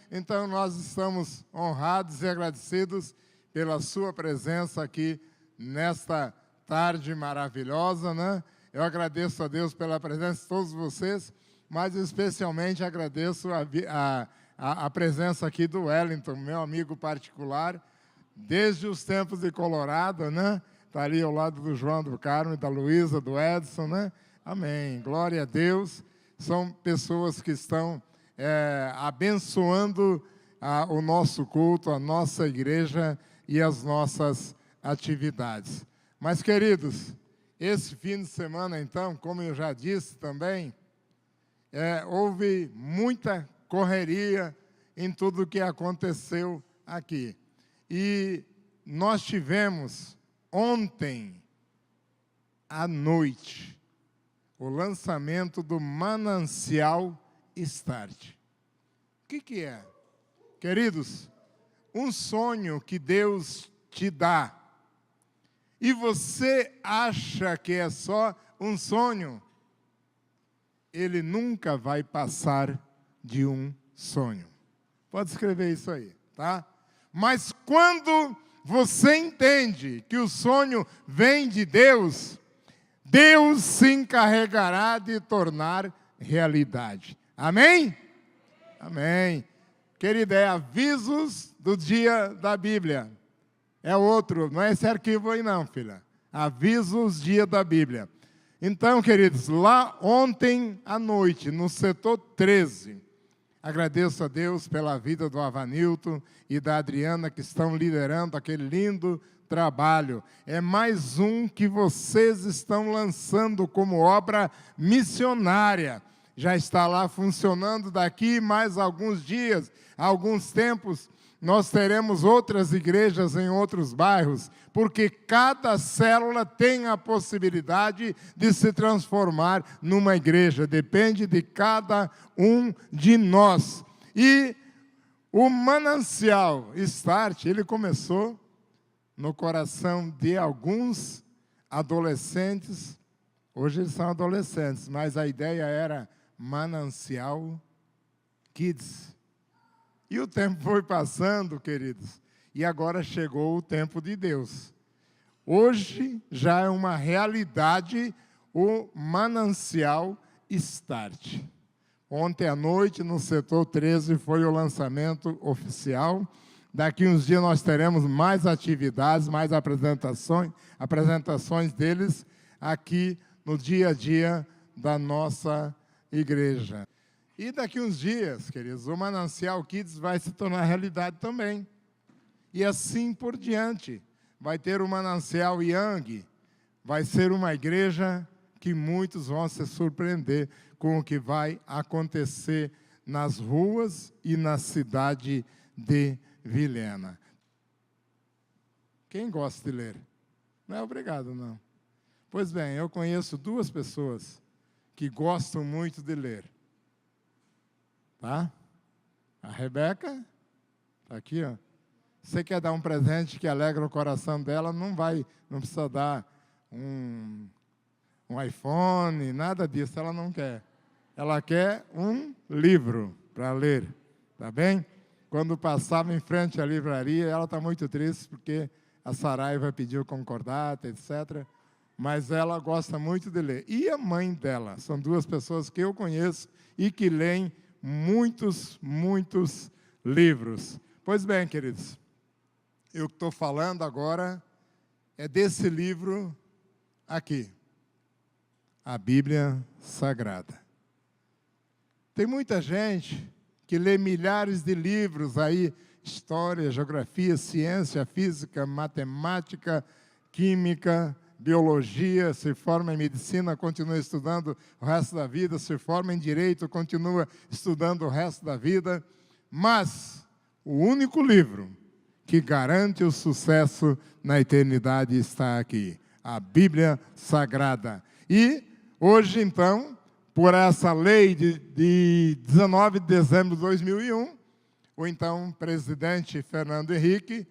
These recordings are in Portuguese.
Então, nós estamos honrados e agradecidos pela sua presença aqui nesta tarde maravilhosa, né? Eu agradeço a Deus pela presença de todos vocês, mas especialmente agradeço a presença aqui do Wellington, meu amigo particular, desde os tempos de Colorado, né? Está ali ao lado do João, do Carmo, da Luísa, do Edson, né? Amém. Glória a Deus. São pessoas que estão abençoando o nosso culto, a nossa igreja e as nossas atividades. Mas, queridos, esse fim de semana, então, como eu já disse também, houve muita correria em tudo o que aconteceu aqui. E nós tivemos ontem à noite o lançamento do Manancial Start. O que é? Queridos, um sonho que Deus te dá, e você acha que é só um sonho, ele nunca vai passar de um sonho. Pode escrever isso aí, tá? Mas quando você entende que o sonho vem de Deus, Deus se encarregará de tornar realidade. Amém? Amém. Querida, é avisos do dia da Bíblia. É outro, não é esse arquivo aí não, filha. Avisos dia da Bíblia. Então, queridos, lá ontem à noite, no setor 13, agradeço a Deus pela vida do Avanilton e da Adriana, que estão liderando aquele lindo trabalho. É mais um que vocês estão lançando como obra missionária. Já está lá funcionando. Daqui mais alguns dias, alguns tempos, nós teremos outras igrejas em outros bairros, porque cada célula tem a possibilidade de se transformar numa igreja. Depende de cada um de nós. E o Manancial Start, ele começou no coração de alguns adolescentes. Hoje eles são adolescentes, mas a ideia era Manancial Kids. E o tempo foi passando, queridos, e agora chegou o tempo de Deus. Hoje já é uma realidade o Manancial Start. Ontem à noite, no setor 13, foi o lançamento oficial. Daqui uns dias nós teremos mais atividades, mais apresentações deles aqui no dia a dia da nossa igreja. E daqui uns dias, queridos, o Manancial Kids vai se tornar realidade também. E assim por diante. Vai ter o Manancial Young. Vai ser uma igreja que muitos vão se surpreender com o que vai acontecer nas ruas e na cidade de Vilhena. Quem gosta de ler? Não é obrigado, não. Pois bem, eu conheço duas pessoas que gostam muito de ler. Tá? A Rebeca está aqui, ó. Você quer dar um presente que alegra o coração dela, não precisa dar um iPhone, nada disso, ela não quer. Ela quer um livro para ler, tá bem? Quando passava em frente à livraria, ela está muito triste porque a Saraiva pediu concordata, etc. Mas ela gosta muito de ler. E a mãe dela, são duas pessoas que eu conheço e que leem muitos livros. Pois bem, queridos, eu estou falando agora é desse livro aqui, a Bíblia Sagrada. Tem muita gente que lê milhares de livros aí, história, geografia, ciência, física, matemática, química, biologia, se forma em medicina, continua estudando o resto da vida, se forma em direito, continua estudando o resto da vida, mas o único livro que garante o sucesso na eternidade está aqui, a Bíblia Sagrada. E hoje, então, por essa lei de 19 de dezembro de 2001, o então presidente Fernando Henrique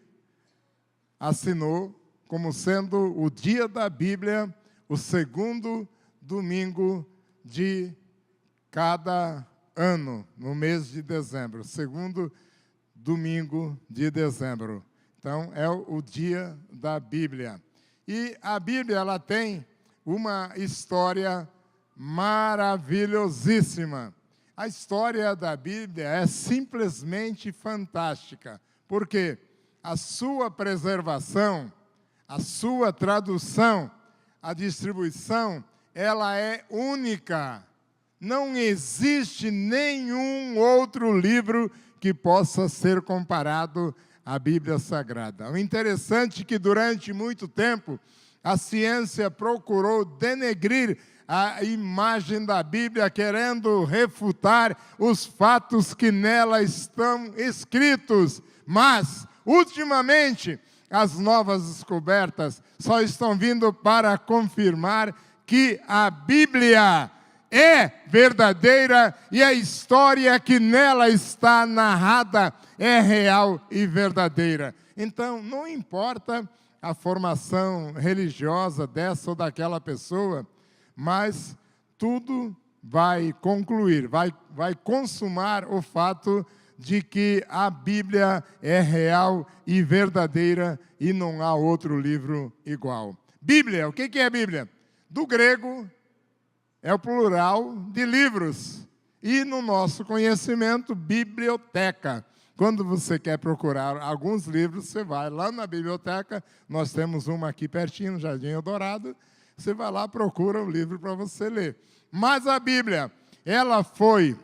assinou como sendo o dia da Bíblia, o segundo domingo de cada ano, no mês de dezembro, segundo domingo de dezembro. Então, é o dia da Bíblia. E a Bíblia, ela tem uma história maravilhosíssima. A história da Bíblia é simplesmente fantástica, porque a sua preservação, a sua tradução, a distribuição, ela é única. Não existe nenhum outro livro que possa ser comparado à Bíblia Sagrada. O interessante é que durante muito tempo a ciência procurou denegrir a imagem da Bíblia, querendo refutar os fatos que nela estão escritos. Mas, ultimamente, as novas descobertas só estão vindo para confirmar que a Bíblia é verdadeira e a história que nela está narrada é real e verdadeira. Então, não importa a formação religiosa dessa ou daquela pessoa, mas tudo vai concluir, vai consumar o fato de que a Bíblia é real e verdadeira e não há outro livro igual. Bíblia, o que é Bíblia? Do grego, é o plural de livros. E no nosso conhecimento, biblioteca. Quando você quer procurar alguns livros, você vai lá na biblioteca, nós temos uma aqui pertinho, no Jardim Eldorado, você vai lá, procura o livro para você ler. Mas a Bíblia, ela foi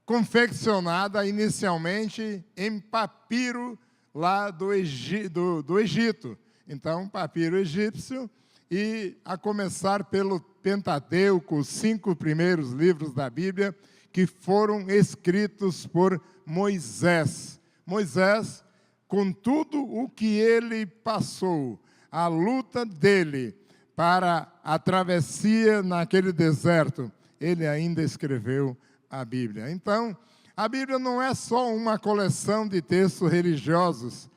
confeccionada inicialmente em papiro lá do Egito. Então, papiro egípcio, e a começar pelo Pentateuco, os 5 primeiros livros da Bíblia, que foram escritos por Moisés. Moisés, com tudo o que ele passou, a luta dele para a travessia naquele deserto, ele ainda escreveu a Bíblia. Então, a Bíblia não é só uma coleção de textos religiosos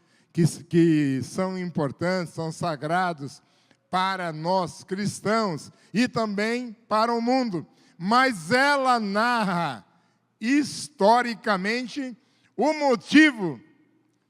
que são importantes, são sagrados para nós cristãos e também para o mundo, mas ela narra historicamente o motivo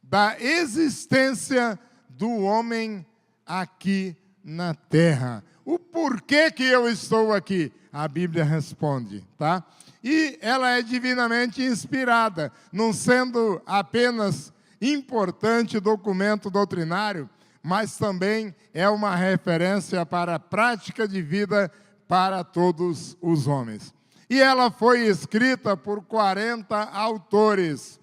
da existência do homem aqui na terra. O porquê que eu estou aqui? A Bíblia responde, tá? E ela é divinamente inspirada, não sendo apenas importante documento doutrinário, mas também é uma referência para a prática de vida para todos os homens. E ela foi escrita por 40 autores,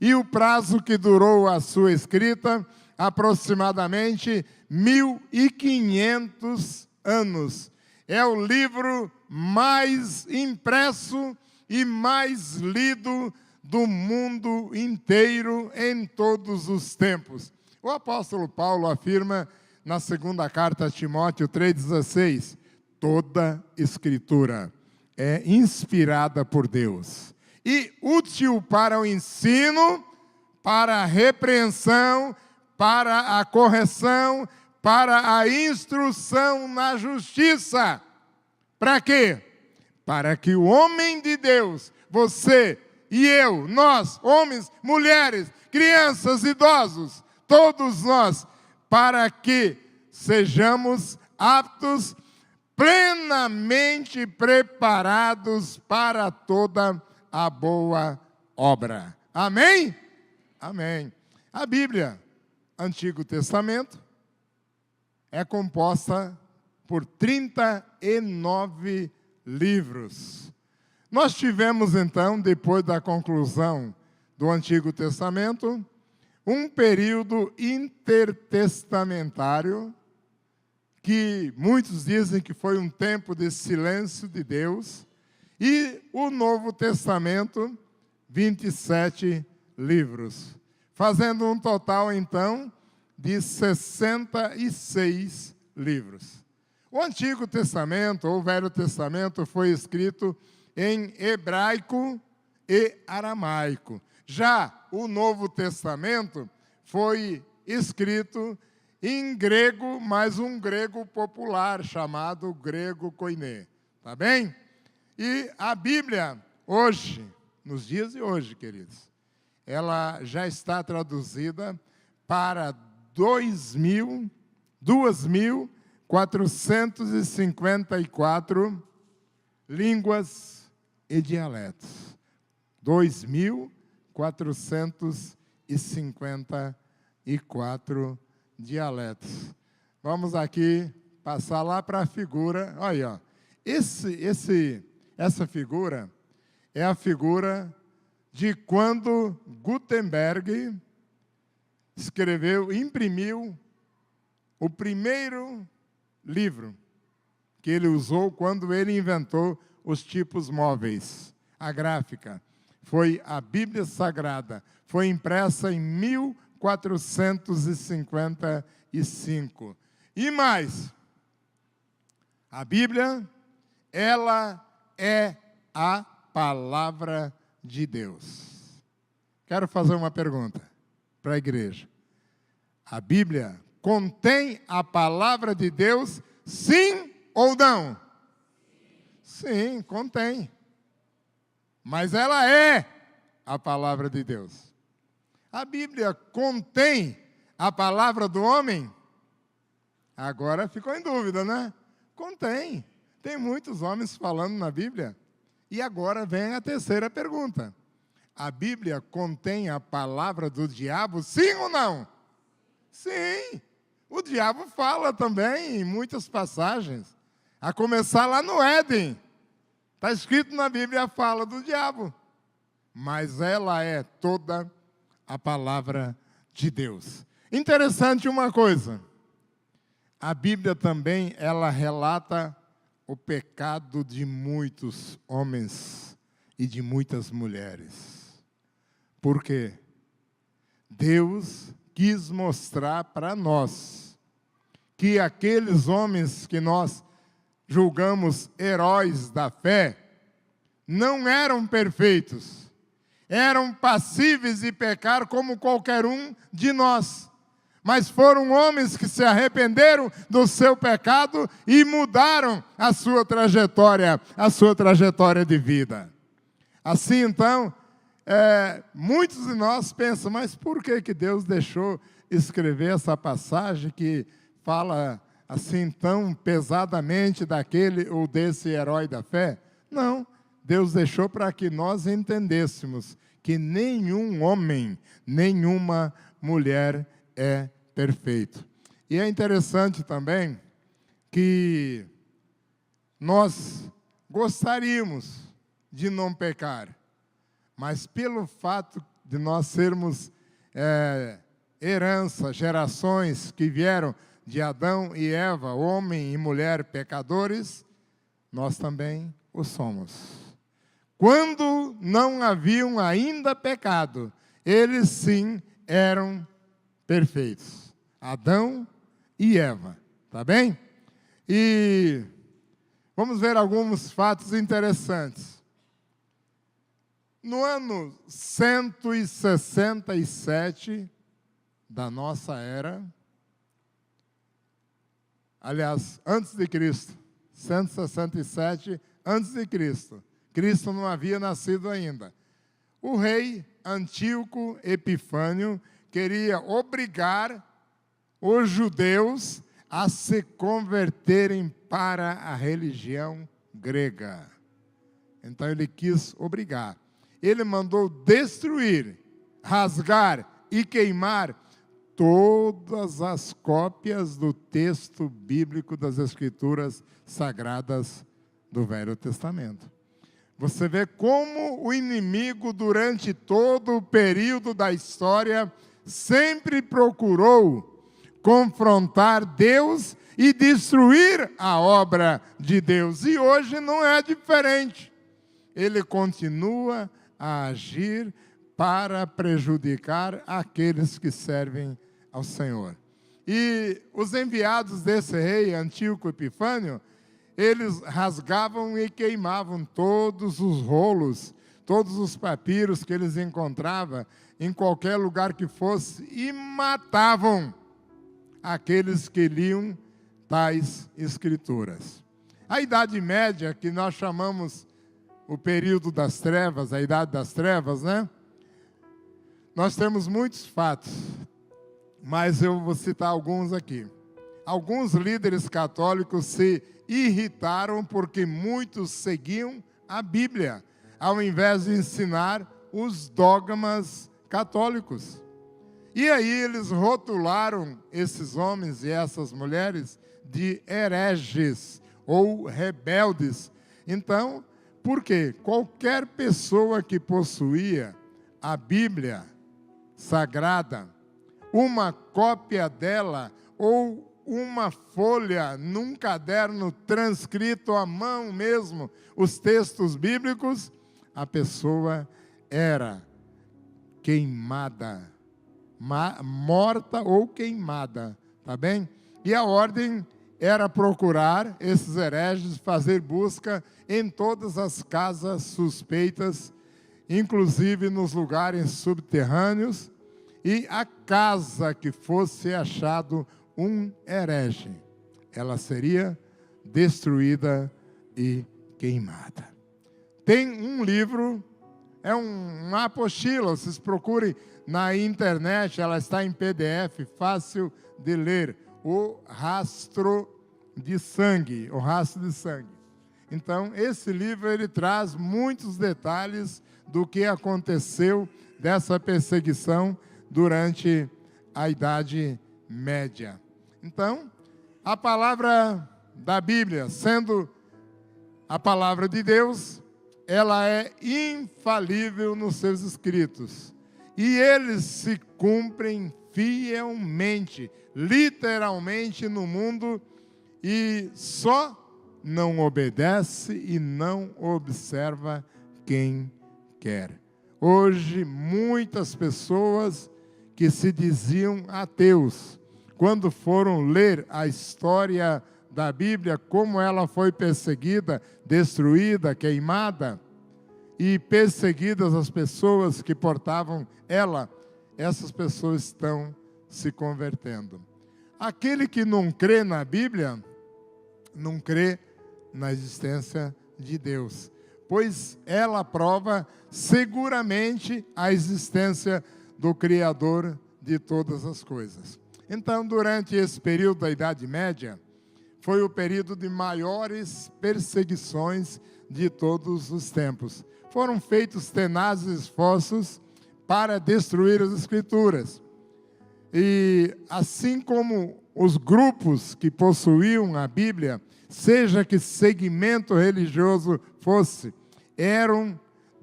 e o prazo que durou a sua escrita, aproximadamente 1.500 anos. É o livro mais impresso e mais lido do mundo inteiro em todos os tempos. O apóstolo Paulo afirma na segunda carta a Timóteo 3,16, toda Escritura é inspirada por Deus e útil para o ensino, para a repreensão, para a correção, para a instrução na justiça. Para quê? Para que o homem de Deus, você e eu, nós, homens, mulheres, crianças, idosos, todos nós, para que sejamos aptos, plenamente preparados para toda a boa obra. Amém? Amém. A Bíblia, Antigo Testamento, é composta por 39 livros. Nós tivemos, então, depois da conclusão do Antigo Testamento, um período intertestamentário, que muitos dizem que foi um tempo de silêncio de Deus, e o Novo Testamento, 27 livros, fazendo um total, então, de 66 livros. O Antigo Testamento, ou Velho Testamento, foi escrito em hebraico e aramaico. Já o Novo Testamento foi escrito em grego, mas um grego popular, chamado grego koiné. Tá bem? E a Bíblia, hoje, nos dias de hoje, queridos, ela já está traduzida para 2.454 línguas e dialetos. 2.454 dialetos. Vamos aqui passar lá para a figura. Olha, ó. Essa figura é a figura de quando Gutenberg imprimiu o primeiro livro que ele usou quando ele inventou os tipos móveis. A gráfica foi a Bíblia Sagrada, foi impressa em 1455. E mais, a Bíblia, ela é a palavra de Deus. Quero fazer uma pergunta para a igreja. A Bíblia contém a palavra de Deus, sim ou não? Sim, contém. Mas ela é a palavra de Deus. A Bíblia contém a palavra do homem? Agora ficou em dúvida, né? Contém. Tem muitos homens falando na Bíblia. E agora vem a terceira pergunta. A Bíblia contém a palavra do diabo, sim ou não? Sim. O diabo fala também em muitas passagens. A começar lá no Éden. Está escrito na Bíblia a fala do diabo. Mas ela é toda a palavra de Deus. Interessante uma coisa. A Bíblia também, ela relata o pecado de muitos homens e de muitas mulheres. Por quê? Deus quis mostrar para nós que aqueles homens que nós julgamos heróis da fé não eram perfeitos, eram passíveis de pecar como qualquer um de nós. Mas foram homens que se arrependeram do seu pecado e mudaram a sua trajetória de vida. Assim, então, muitos de nós pensam, mas por que Deus deixou escrever essa passagem que fala assim tão pesadamente daquele ou desse herói da fé? Não, Deus deixou para que nós entendêssemos que nenhum homem, nenhuma mulher é perfeito. E é interessante também que nós gostaríamos de não pecar, mas pelo fato de nós sermos herança, gerações que vieram de Adão e Eva, homem e mulher pecadores, nós também o somos. Quando não haviam ainda pecado, eles sim eram perfeitos. Adão e Eva, tá bem? E vamos ver alguns fatos interessantes. No ano 167 da nossa era, aliás, antes de Cristo, 167 antes de Cristo, Cristo não havia nascido ainda. O rei Antíoco Epifânio queria obrigar os judeus a se converterem para a religião grega. Então ele quis obrigar. Ele mandou destruir, rasgar e queimar todas as cópias do texto bíblico das Escrituras Sagradas do Velho Testamento. Você vê como o inimigo, durante todo o período da história, sempre procurou confrontar Deus e destruir a obra de Deus. E hoje não é diferente. Ele continua a agir para prejudicar aqueles que servem ao Senhor. E os enviados desse rei, Antíoco Epifânio, eles rasgavam e queimavam todos os rolos, todos os papiros que eles encontravam em qualquer lugar que fosse e matavam aqueles que liam tais escrituras. A Idade Média, que nós chamamos o período das trevas, a idade das trevas, né? Nós temos muitos fatos, mas eu vou citar alguns aqui. Alguns líderes católicos se irritaram porque muitos seguiam a Bíblia, ao invés de ensinar os dogmas católicos. E aí eles rotularam esses homens e essas mulheres de hereges ou rebeldes. Então, por quê? Qualquer pessoa que possuía a Bíblia Sagrada, uma cópia dela ou uma folha num caderno transcrito à mão mesmo, os textos bíblicos, a pessoa era queimada, morta ou queimada, tá bem? E a ordem era procurar esses hereges, fazer busca em todas as casas suspeitas, inclusive nos lugares subterrâneos, e a casa que fosse achado um herege, ela seria destruída e queimada. Tem um livro, é uma apostila, vocês procurem na internet, ela está em PDF, fácil de ler, O Rastro de Sangue, O Rastro de Sangue. Então, esse livro, ele traz muitos detalhes do que aconteceu dessa perseguição durante a Idade Média. Então, a palavra da Bíblia, sendo a palavra de Deus, ela é infalível nos seus escritos. E eles se cumprem fielmente, literalmente no mundo, e só não obedece e não observa quem quer. Hoje, muitas pessoas que se diziam ateus, quando foram ler a história da Bíblia, como ela foi perseguida, destruída, queimada, e perseguidas as pessoas que portavam ela, essas pessoas estão se convertendo. Aquele que não crê na Bíblia, não crê na existência de Deus, pois ela prova seguramente a existência do Criador de todas as coisas. Então, durante esse período da Idade Média, foi o período de maiores perseguições de todos os tempos. Foram feitos tenazes esforços para destruir as Escrituras. E assim como os grupos que possuíam a Bíblia, seja que segmento religioso fosse, eram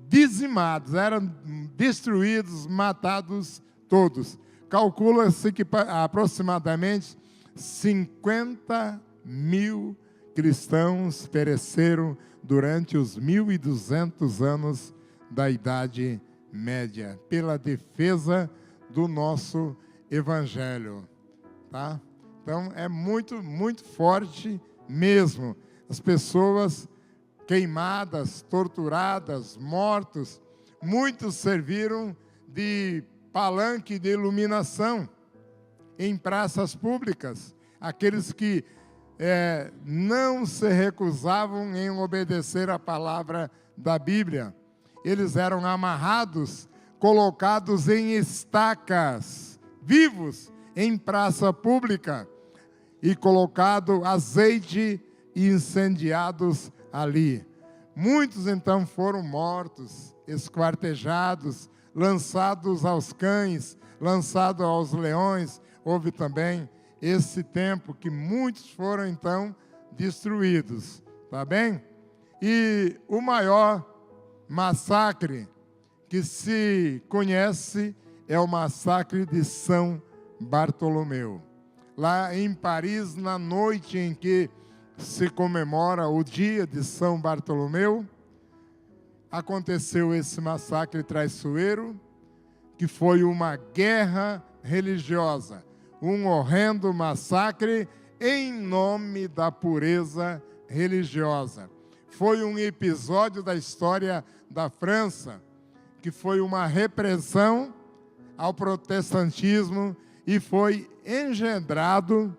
dizimados, eram destruídos, matados todos. Calcula-se que aproximadamente 50.000 cristãos pereceram durante os 1.200 anos da Idade Média, pela defesa do nosso Evangelho. Tá? Então, é muito, muito forte mesmo. As pessoas queimadas, torturadas, mortos, muitos serviram de palanque de iluminação em praças públicas. Aqueles que não se recusavam em obedecer a palavra da Bíblia. Eles eram amarrados, colocados em estacas, vivos, em praça pública, e colocado azeite e incendiados ali. Muitos então foram mortos, esquartejados, lançados aos cães, lançados aos leões. Houve também esse tempo que muitos foram então destruídos, tá bem? E o maior massacre que se conhece é o massacre de São Bartolomeu. Lá em Paris, na noite em que se comemora o dia de São Bartolomeu, aconteceu esse massacre traiçoeiro, que foi uma guerra religiosa, um horrendo massacre em nome da pureza religiosa. Foi um episódio da história da França, que foi uma repressão ao protestantismo e foi engendrado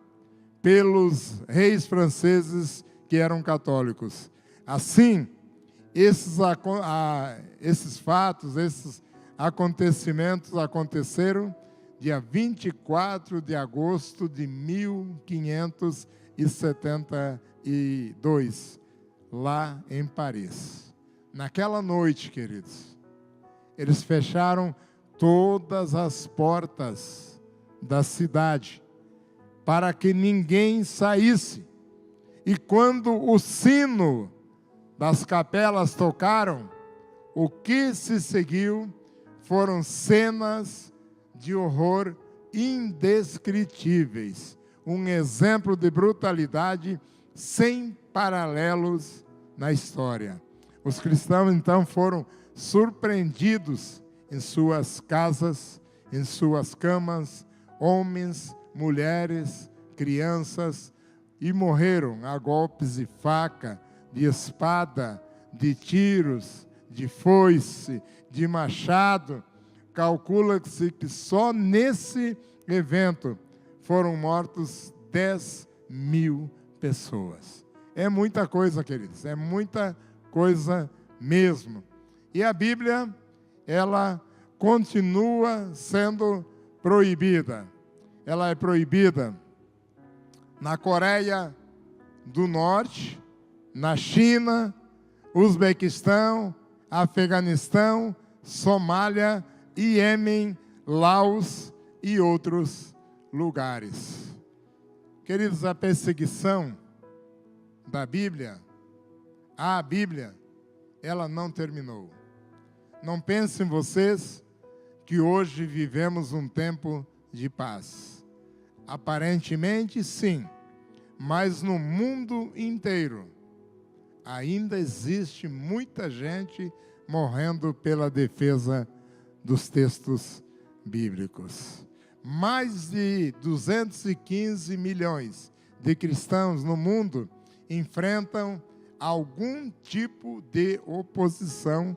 pelos reis franceses que eram católicos. Assim, esses fatos, esses acontecimentos aconteceram dia 24 de agosto de 1572, lá em Paris. Naquela noite, queridos, eles fecharam todas as portas da cidade para que ninguém saísse. E quando o sino das capelas tocaram, o que se seguiu foram cenas de horror indescritíveis. Um exemplo de brutalidade sem paralelos na história. Os cristãos, então, foram surpreendidos em suas casas, em suas camas, homens, mulheres, crianças, e morreram a golpes de faca, de espada, de tiros, de foice, de machado. Calcula-se que só nesse evento foram mortos 10.000 pessoas. É muita coisa, queridos, é muita coisa mesmo. E a Bíblia, ela continua sendo proibida. Ela é proibida na Coreia do Norte, na China, Uzbequistão, Afeganistão, Somália, Iêmen, Laos e outros lugares. Queridos, a perseguição da Bíblia, a Bíblia, ela não terminou. Não pensem vocês que hoje vivemos um tempo de paz. Aparentemente, sim, mas no mundo inteiro ainda existe muita gente morrendo pela defesa dos textos bíblicos. Mais de 215 milhões de cristãos no mundo enfrentam algum tipo de oposição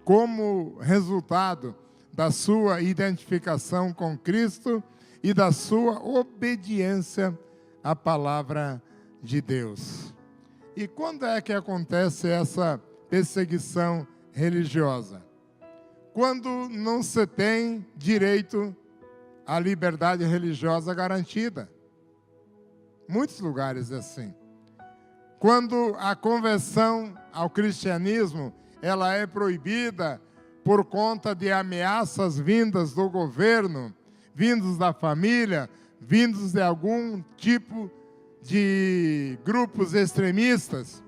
como resultado da sua identificação com Cristo e da sua obediência à palavra de Deus. E quando é que acontece essa perseguição religiosa? Quando não se tem direito à liberdade religiosa garantida. Muitos lugares é assim. Quando a conversão ao cristianismo, ela é proibida por conta de ameaças vindas do governo, vindos da família, vindos de algum tipo de grupos extremistas.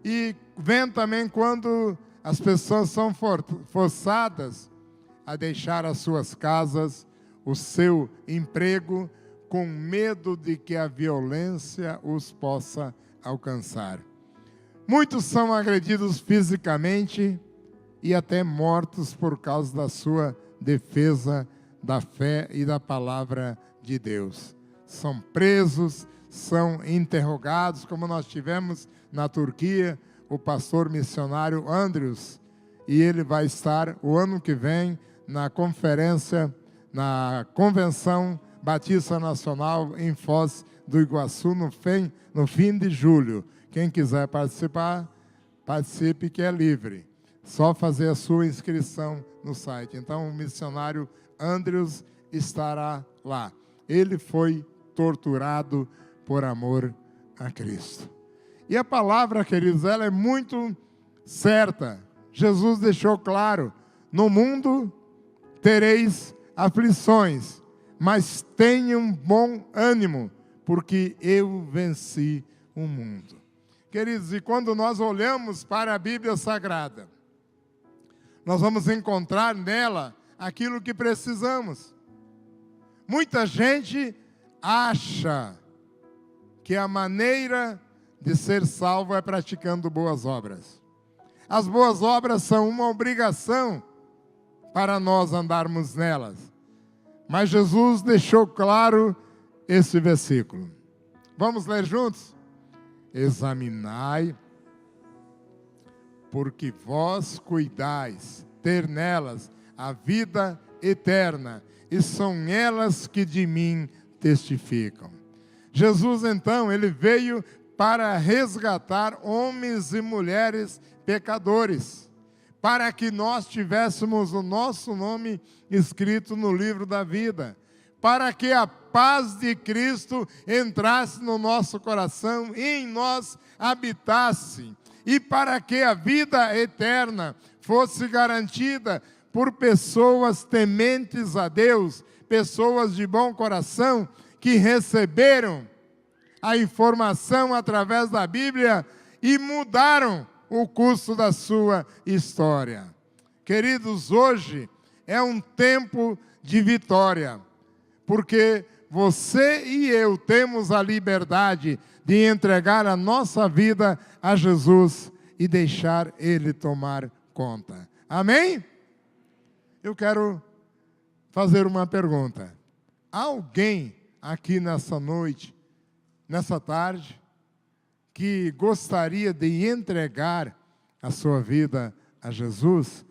E vem também quando as pessoas são forçadas a deixar as suas casas, o seu emprego, com medo de que a violência os possa alcançar. Muitos são agredidos fisicamente e até mortos por causa da sua defesa da fé e da palavra de Deus. São presos, são interrogados, como nós tivemos na Turquia, o pastor missionário Andrews, e ele vai estar o ano que vem na conferência, na Convenção Batista Nacional em Foz do Iguaçu, no fim de julho. Quem quiser participar, participe, que é livre. Só fazer a sua inscrição no site. Então, o missionário Andrews estará lá. Ele foi torturado por amor a Cristo. E a palavra, queridos, ela é muito certa. Jesus deixou claro: no mundo tereis aflições, mas tenham bom ânimo, porque eu venci o mundo. Queridos, e quando nós olhamos para a Bíblia Sagrada, nós vamos encontrar nela aquilo que precisamos. Muita gente acha que a maneira de ser salvo é praticando boas obras. As boas obras são uma obrigação para nós andarmos nelas. Mas Jesus deixou claro esse versículo. Vamos ler juntos? Examinai, porque vós cuidais ter nelas a vida eterna, e são elas que de mim testificam. Jesus, então, ele veio para resgatar homens e mulheres pecadores, para que nós tivéssemos o nosso nome escrito no livro da vida, para que a paz de Cristo entrasse no nosso coração e em nós habitasse, e para que a vida eterna fosse garantida por pessoas tementes a Deus, pessoas de bom coração, que receberam a informação através da Bíblia e mudaram o curso da sua história. Queridos, hoje é um tempo de vitória, porque você e eu temos a liberdade de entregar a nossa vida a Jesus e deixar Ele tomar conta. Amém? Eu quero fazer uma pergunta. Há alguém aqui nessa noite, nessa tarde, que gostaria de entregar a sua vida a Jesus?